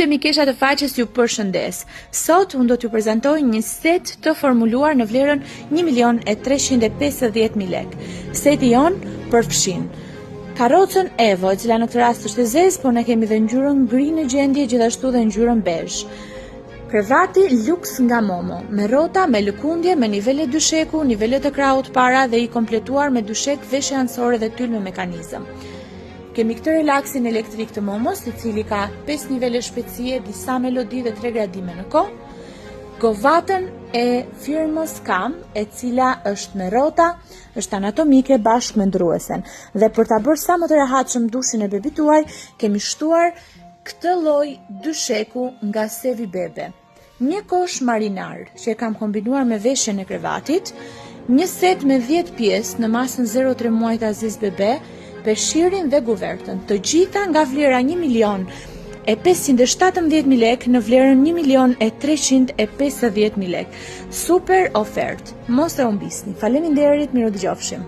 Miqtë e mikesha të faqes ju përshëndes. Sot unë do t'ju prezantoj një set të formuluar në vlerën 1.350.000 lekë. Seti jon përfshin karrocën Evo, e cila në këtë rast është e zezë, por ne kemi dhe ngjyrën gri në gjendje, gjithashtu dhe ngjyrën bezh. Krevati luks nga Momo, me rrota, me lëkundje, me nivele dysheku, nivele të krahut para dhe i kompletuar me dyshek, veshje anësore dhe tyl me mekanizëm. Kemi këtë relaksin elektrik të Momos, i cili ka 5 nivele shpejtësie, disa melodi dhe 3 gradime në kohë. Govatën e firmës Kam, e cila është me rrota, është anatomike bashkë me ndruesen. Dhe për ta bërë sa më të rehatshëm dushin e bebit tuaj, kemi shtuar këtë lloj dysheku nga Sevi Bebe. Një kosh marinar që e kam kombinuar me veshjen e krevatit, një set me 10 pjesë në masën 0,3 muajt Aziz Bebe, peshirin dhe guvertën, të gjitha nga vlera 1.517.000 lekë në vlerën 1.350.000 lekë. Super ofertë, mos e humbisni. Faleminderit, miru dëgjofshim.